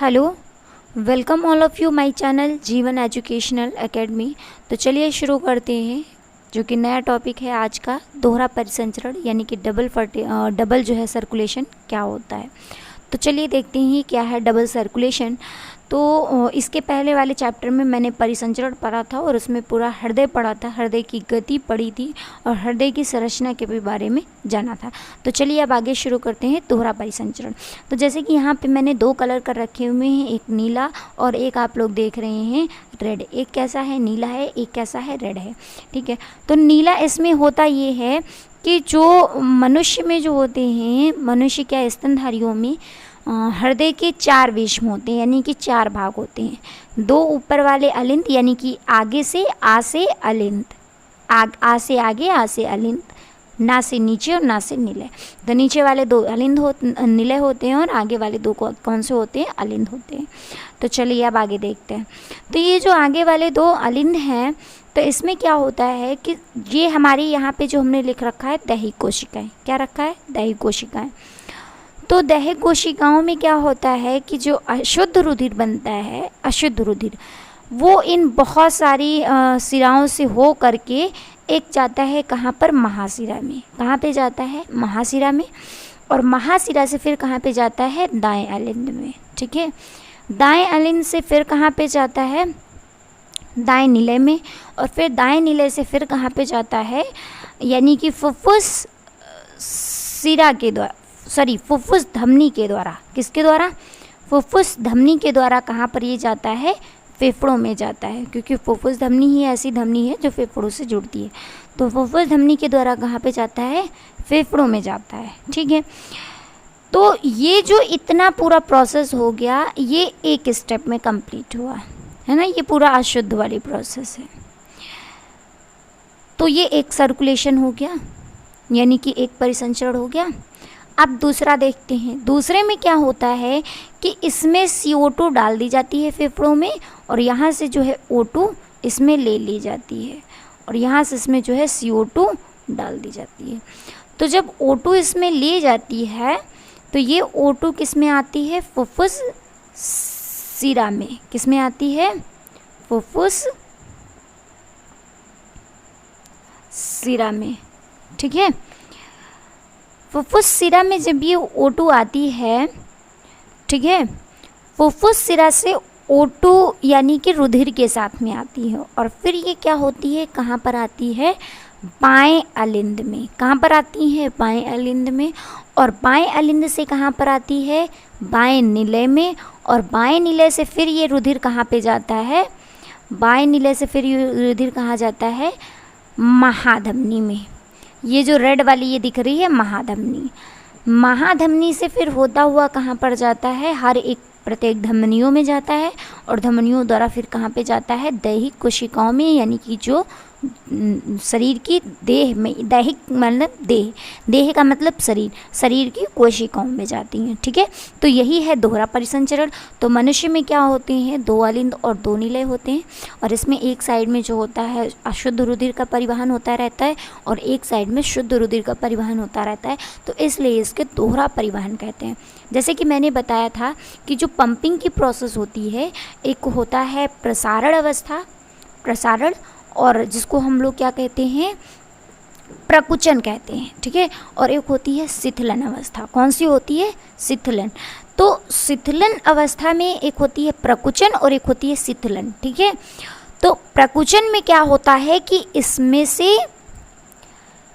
Hello, welcome all of you my channel जीवन educational academy. तो चलिए शुरू करते हैं, जो कि नया टॉपिक है आज का, दोहरा परिसंचरण यानी कि डबल जो है सर्कुलेशन क्या होता है। तो चलिए देखते हैं क्या है डबल सर्कुलेशन। तो इसके पहले वाले चैप्टर में मैंने परिसंचरण पढ़ा था और उसमें पूरा हृदय पढ़ा था, हृदय की गति पढ़ी थी और हृदय की संरचना के भी बारे में जाना था। तो चलिए अब आगे शुरू करते हैं दोहरा परिसंचरण। तो जैसे कि यहाँ पे मैंने दो कलर कर रखे हुए हैं, एक नीला और एक आप लोग देख रहे हैं रेड। एक कैसा है, नीला है, एक कैसा है, रेड है। ठीक है, तो नीला इसमें होता ये है कि जो मनुष्य में जो होते हैं, मनुष्य क्या स्तनधारियों में हृदय के चार वेश्म होते हैं, यानी कि चार भाग होते हैं। दो ऊपर वाले अलिंद यानी कि आगे से आ से अलिंद, आ से आगे, आ से अलिंद, ना से नीचे और ना से निलय। तो नीचे वाले दो निलय होते हैं और आगे वाले दो कौन से होते हैं, अलिंद होते हैं। तो चलिए अब आगे देखते हैं। तो ये जो आगे वाले दो अलिंद हैं, तो इसमें क्या होता है कि ये हमारी यहाँ पे जो हमने लिख रखा है दैहिक कोशिकाएं, क्या रखा है, दैहिक कोशिकाएं। तो दैहिक कोशिकाओं में क्या होता है कि जो अशुद्ध रुधिर बनता है, अशुद्ध रुधिर, वो इन बहुत सारी सिराओं से हो करके एक जाता है कहाँ पर, महाशिरा में। कहाँ पे जाता है, महाशिरा में। और महाशिरा से फिर कहाँ पे जाता है, दाएं अलिंद में। ठीक है, दाएं अलिंद से फिर कहाँ पे जाता है, दाएं निलय में। और फिर दाएं निलय से फिर कहाँ पे जाता है, यानी कि फुफ्फुस शिरा के द्वारा, सॉरी फुफ्फुस धमनी के द्वारा। किसके द्वारा, फुफ्फुस धमनी के द्वारा कहाँ पर ये जाता है, फेफड़ों में जाता है, क्योंकि फुफ्फुस धमनी ही ऐसी धमनी है जो फेफड़ों से जुड़ती है। तो फुफ्फुस धमनी के द्वारा कहाँ पे जाता है, फेफड़ों में जाता है। ठीक है, तो ये जो इतना पूरा प्रोसेस हो गया, ये एक स्टेप में कंप्लीट हुआ है ना। ये पूरा अशुद्ध वाली प्रोसेस है। तो ये एक सर्कुलेशन हो गया, यानी कि एक परिसंचरण हो गया। अब दूसरा देखते हैं। दूसरे में क्या होता है कि इसमें CO2 डाल दी जाती है फेफड़ों में, और यहाँ से जो है O2 इसमें ले ली जाती है, और यहाँ से इसमें जो है CO2 डाल दी जाती है। तो जब O2 इसमें ले जाती है, तो ये O2 किस में आती है, फुफ्फुस शिरा में। किस में आती है, फुफ्फुस शिरा में। ठीक है, फुफ्फुस शिरा में जब ये O2 आती है, ठीक है, फुफ्फुस शिरा से O2 यानी कि रुधिर के साथ में आती है, और फिर ये क्या होती है, कहाँ पर आती है, बाएं अलिंद में। कहाँ पर आती है, बाएं अलिंद में। और बाएं अलिंद से कहाँ पर आती है, बाएं निलय में। और बाएं निलय से फिर ये रुधिर कहाँ पे जाता है, बाएं निलय से फिर ये रुधिर कहाँ जाता है, महाधमनी में। ये जो रेड वाली ये दिख रही है महाधमनी, महाधमनी से फिर होता हुआ कहाँ पर जाता है, हर एक प्रत्येक धमनियों में जाता है, और धमनियों द्वारा फिर कहाँ पे जाता है, दैहिक कोशिकाओं में, यानी कि जो शरीर की देह में, दैहिक मतलब देह, देह का मतलब शरीर, शरीर की कोशिकाओं में जाती हैं। ठीक है, तो यही है दोहरा परिसंचरण। तो मनुष्य में क्या होते हैं, दो अलिंद और दो निलय होते हैं, और इसमें एक साइड में जो होता है अशुद्ध रुधिर का परिवहन होता रहता है, और एक साइड में शुद्ध रुधिर का परिवहन होता रहता है। तो इसलिए इसके दोहरा परिवहन कहते हैं। जैसे कि मैंने बताया था कि जो पंपिंग की प्रोसेस होती है, एक होता है प्रसारण अवस्था, प्रसारण, और जिसको हम लोग क्या कहते हैं, प्रकुचन कहते हैं। ठीक है, और एक होती है शिथिलन अवस्था। कौन सी होती है, शिथिलन। तो शिथिलन अवस्था में एक होती है प्रकुचन और एक होती है शिथिलन। ठीक है, तो प्रकुचन में क्या होता है कि इसमें से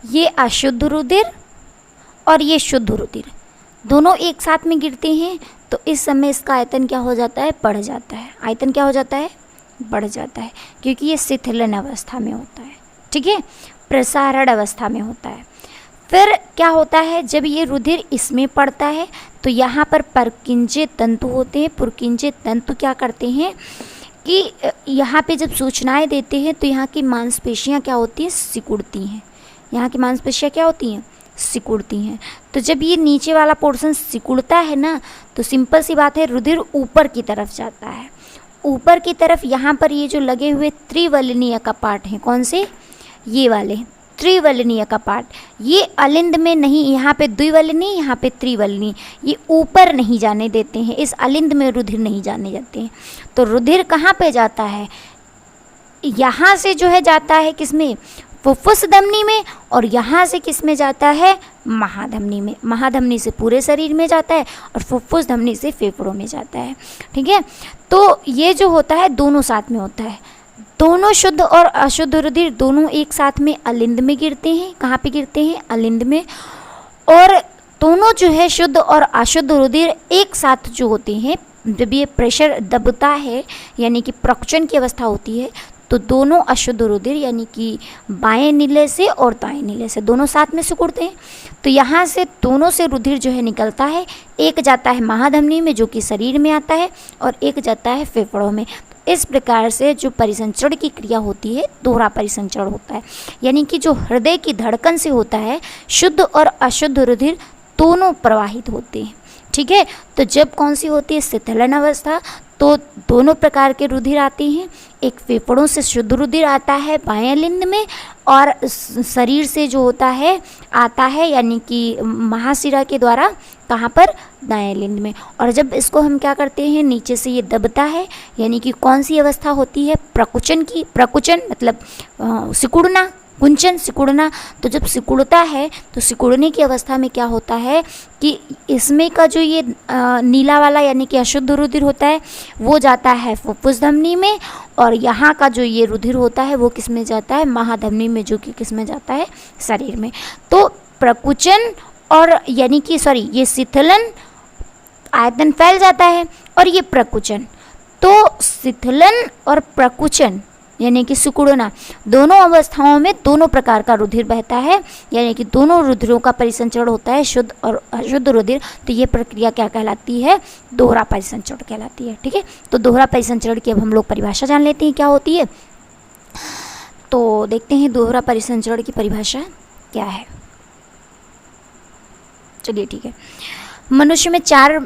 ये अशुद्ध रुधिर और ये शुद्ध रुधिर दोनों एक साथ में गिरते हैं, तो इस समय इसका आयतन क्या हो जाता है, बढ़ जाता है। आयतन क्या हो जाता है, बढ़ जाता है, क्योंकि ये शिथिलन अवस्था में होता है। ठीक है, प्रसारण अवस्था में होता है। फिर क्या होता है, जब ये रुधिर इसमें पड़ता है, तो यहाँ पर पुरकिंजे तंतु होते हैं। पुरकिंजे तंतु क्या करते हैं कि यहाँ पे जब सूचनाएं देते हैं, तो यहाँ की मांसपेशियाँ क्या होती हैं, सिकुड़ती हैं। यहाँ की मांसपेशियाँ क्या होती हैं, सिकुड़ती हैं। तो जब ये नीचे वाला पोर्शन सिकुड़ता है ना, तो सिंपल सी बात है, रुधिर ऊपर की तरफ जाता है। ऊपर की तरफ यहाँ पर ये जो लगे हुए त्रिवलनीय कपाट हैं, कौन से, ये वाले त्रिवलनीय कपाट, ये अलिंद में नहीं, यहाँ पे द्विवलनी, यहाँ पे त्रिवलनी, ये ऊपर नहीं जाने देते हैं, इस अलिंद में रुधिर नहीं जाने जाते हैं। तो रुधिर कहाँ पे जाता है, यहाँ से जो है जाता है किसमें, फुफ्फुस धमनी में, और यहाँ से किस में जाता है, महाधमनी में। महाधमनी से पूरे शरीर में जाता है और फुफ्फुस धमनी से फेफड़ों में जाता है। ठीक है, तो ये जो होता है दोनों साथ में होता है, दोनों शुद्ध और अशुद्ध रुधिर दोनों एक साथ में अलिंद में गिरते हैं। कहाँ पे गिरते हैं, अलिंद में। और दोनों जो है शुद्ध और अशुद्ध रुधिर एक साथ जो होते हैं, जब ये प्रेशर दबता है यानी कि प्रकुचन की अवस्था होती है, तो दोनों अशुद्ध रुधिर यानी कि बाएं नीले से और दाएं नीले से दोनों साथ में सिकुड़ते हैं। तो यहाँ से दोनों से रुधिर जो है निकलता है, एक जाता है महाधमनी में जो कि शरीर में आता है, और एक जाता है फेफड़ों में। इस प्रकार से जो परिसंचरण की क्रिया होती है, दोहरा परिसंचरण होता है, यानी कि जो हृदय की धड़कन से होता है, शुद्ध और अशुद्ध रुधिर दोनों प्रवाहित होते हैं। ठीक है, तो जब कौन सी होती है, शीतलन अवस्था, तो दोनों प्रकार के रुधिर आते हैं। एक फेफड़ों से शुद्ध रुधिर आता है बाएं अलिंद में, और शरीर से जो होता है आता है यानी कि महाशिरा के द्वारा कहाँ पर, दाएं अलिंद में। और जब इसको हम क्या करते हैं, नीचे से ये दबता है, यानी कि कौन सी अवस्था होती है, प्रकुचन की। प्रकुचन मतलब सिकुड़ना, कुंचन, सिकुड़ना। तो जब सिकुड़ता है तो सिकुड़ने की अवस्था में क्या होता है कि इसमें का जो ये नीला वाला यानी कि अशुद्ध रुधिर होता है वो जाता है फुफ्फुस धमनी में, और यहाँ का जो ये रुधिर होता है वो किस में जाता है, महाधमनी में, जो कि किस में जाता है, शरीर में। तो प्रकुचन और यानी कि ये शिथिलन, आयतन फैल जाता है, और ये प्रकुचन। तो शिथिलन और प्रकुचन यानी कि सिकुड़ना, दोनों अवस्थाओं में दोनों प्रकार का रुधिर बहता है, यानी कि दोनों रुधिरों का परिसंचरण होता है, शुद्ध और अशुद्ध रुधिर। तो ये प्रक्रिया क्या कहलाती है, दोहरा परिसंचरण कहलाती है। ठीक है, तो दोहरा परिसंचरण की अब हम लोग परिभाषा जान लेते हैं क्या होती है। तो देखते हैं दोहरा परिसंचरण की परिभाषा क्या है। चलिए ठीक है, मनुष्य में 4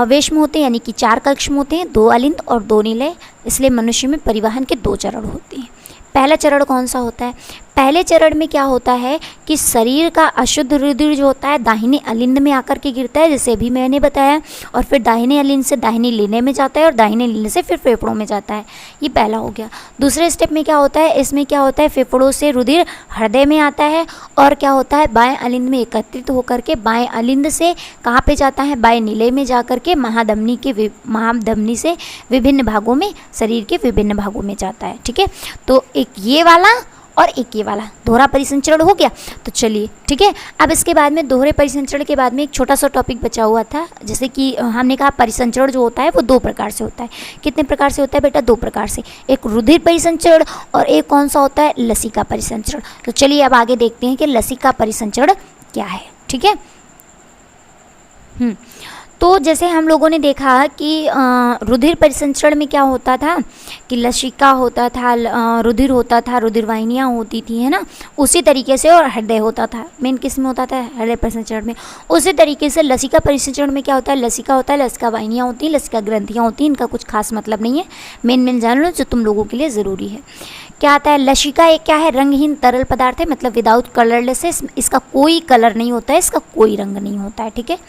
वेश्म होते हैं, यानी कि 4 कक्ष्म होते हैं, 2 अलिंद और 2 निलय। इसलिए मनुष्य में परिवहन के 2 चरण होते हैं। पहला चरण कौन सा होता है, पहले चरण में क्या होता है कि शरीर का अशुद्ध रुधिर जो होता है दाहिने अलिंद में आकर के गिरता है, जैसे अभी मैंने बताया, और फिर दाहिने अलिंद से दाहिने लीने में जाता है, और दाहिने लीने से फिर फेफड़ों में जाता है। ये पहला हो गया। दूसरे स्टेप में क्या होता है, इसमें क्या होता है, फेफड़ों से रुधिर हृदय में आता है, और क्या होता है, बाएं अलिंद में एकत्रित होकर के बाएं अलिंद से कहाँ पे जाता है, बाएं नीले में जाकर के महाधमनी से विभिन्न भागों में, शरीर के विभिन्न भागों में जाता है। ठीक है, तो एक ये वाला और एक ये वाला दोहरा परिसंचरण हो गया। तो चलिए ठीक है, अब इसके बाद में दोहरे परिसंचरण के बाद में एक छोटा सा टॉपिक बचा हुआ था, जैसे कि हमने कहा परिसंचरण जो होता है वो 2 प्रकार से होता है। कितने प्रकार से होता है बेटा, 2 प्रकार से। एक रुधिर परिसंचरण और एक कौन सा होता है, लसिका परिसंचरण। तो चलिए अब आगे देखते हैं कि लसिका परिसंचरण क्या है। ठीक है, तो जैसे हम लोगों ने देखा कि रुधिर परिसंचरण में क्या होता था कि लसिका होता था, रुधिर होता था, रुधिर वाहिनियाँ होती थी, है ना, उसी तरीके से, और हृदय होता था। मेन किस में होता था, हृदय परिसंचरण में। उसी तरीके से लसिका परिसंचरण में क्या होता है, लसिका होता है, लसिका वाहिनियाँ होती हैं, लसिका ग्रंथियाँ होती हैं। इनका कुछ खास मतलब नहीं है, मेन जान लो जो तुम लोगों के लिए ज़रूरी है। क्या आता है, लसिका एक क्या है, रंगहीन तरल पदार्थ है, मतलब विदाउट कलरलेस है, इसका कोई कलर नहीं होता है, इसका कोई रंग नहीं होता है। ठीक है,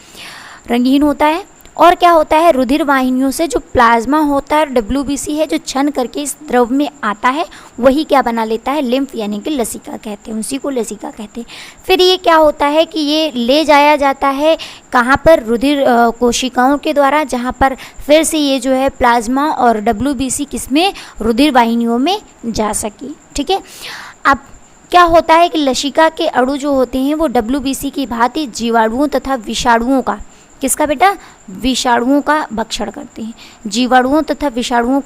रंगहीन होता है। और क्या होता है, रुधिर वाहिनियों से जो प्लाज्मा होता है, WBC है, जो छन करके इस द्रव में आता है, वही क्या बना लेता है, लिम्फ, यानी कि लसिका कहते हैं, उसी को लसिका कहते हैं। फिर ये क्या होता है कि ये ले जाया जाता है कहाँ पर, रुधिर कोशिकाओं के द्वारा, जहाँ पर फिर से ये जो है प्लाज्मा और WBC किसमें, रुधिर वाहिनियों में जा सके। ठीक है, अब क्या होता है कि लसिका के अणु जो होते हैं वो WBC की भांति जीवाणुओं तथा विषाणुओं का, किसका बेटा, विषाणुओं का भक्षण करते हैं। जीवाणुओं तथा विषाणुओं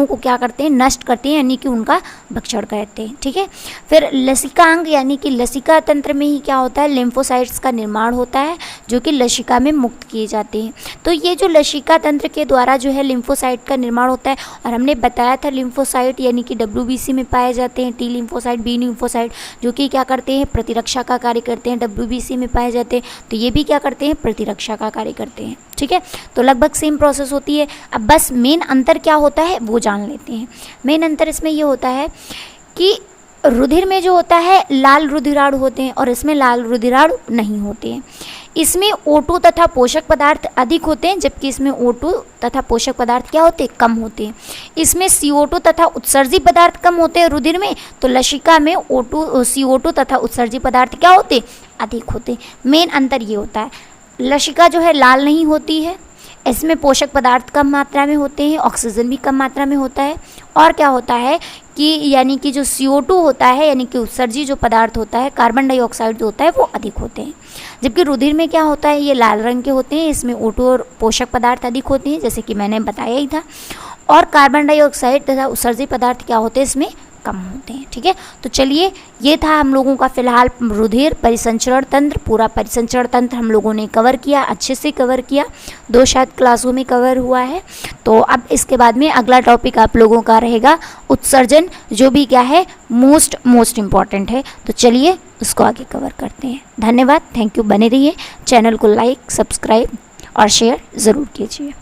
को क्या करते हैं, नष्ट करते हैं, यानी कि उनका भक्षण करते हैं। ठीक है, फिर लसिकांग यानी कि लसिका तंत्र में ही क्या होता है, लिम्फोसाइट्स का निर्माण होता है, जो कि लसिका में मुक्त किए जाते हैं। तो ये जो लसिका तंत्र के द्वारा जो है लिम्फोसाइट का निर्माण होता है, और हमने बताया था लिम्फोसाइट यानी कि WBC में पाए जाते हैं, T लिम्फोसाइट, B लिम्फोसाइट, जो कि क्या करते हैं, प्रतिरक्षा का कार्य करते हैं, WBC में पाए जाते हैं। तो ये भी क्या करते हैं, प्रतिरक्षा का कार्य करते हैं। ठीक है, तो लगभग सेम प्रोसेस होती है। अब बस मेन अंतर क्या होता है वो जान लेते हैं। मेन अंतर इसमें ये होता है कि रुधिर में जो होता है लाल रुधिराणु होते हैं और इसमें लाल रुधिराणु नहीं होते हैं। इसमें O2 तथा पोषक पदार्थ अधिक होते हैं, जबकि इसमें O2 तथा पोषक पदार्थ क्या होते हैं, कम होते हैं। इसमें CO2 तथा उत्सर्जी पदार्थ कम होते हैं रुधिर में, तो लसिका में CO2 तथा उत्सर्जी पदार्थ क्या होते, अधिक होते। मेन अंतर ये होता है, लसिका जो है लाल नहीं होती है, इसमें पोषक पदार्थ कम मात्रा में होते हैं, ऑक्सीजन भी कम मात्रा में होता है, और क्या होता है कि यानी कि जो CO2 होता है यानी कि उत्सर्जी जो पदार्थ होता है, कार्बन डाइऑक्साइड जो होता है वो अधिक होते हैं। जबकि रुधिर में क्या होता है, ये लाल रंग के होते हैं, इसमें O2 और पोषक पदार्थ अधिक होते हैं, जैसे कि मैंने बताया ही था, और कार्बन डाइऑक्साइड तथा उत्सर्जी पदार्थ क्या होते हैं, इसमें कम होते हैं। ठीक है, तो चलिए ये था हम लोगों का फिलहाल रुधिर परिसंचरण तंत्र, पूरा परिसंचरण तंत्र हम लोगों ने कवर किया, अच्छे से कवर किया, 2 शायद क्लासों में कवर हुआ है। तो अब इसके बाद में अगला टॉपिक आप लोगों का रहेगा उत्सर्जन, जो भी क्या है मोस्ट इम्पॉर्टेंट है। तो चलिए उसको आगे कवर करते हैं। धन्यवाद, थैंक यू, बने रहिए, चैनल को लाइक, सब्सक्राइब और शेयर ज़रूर कीजिए।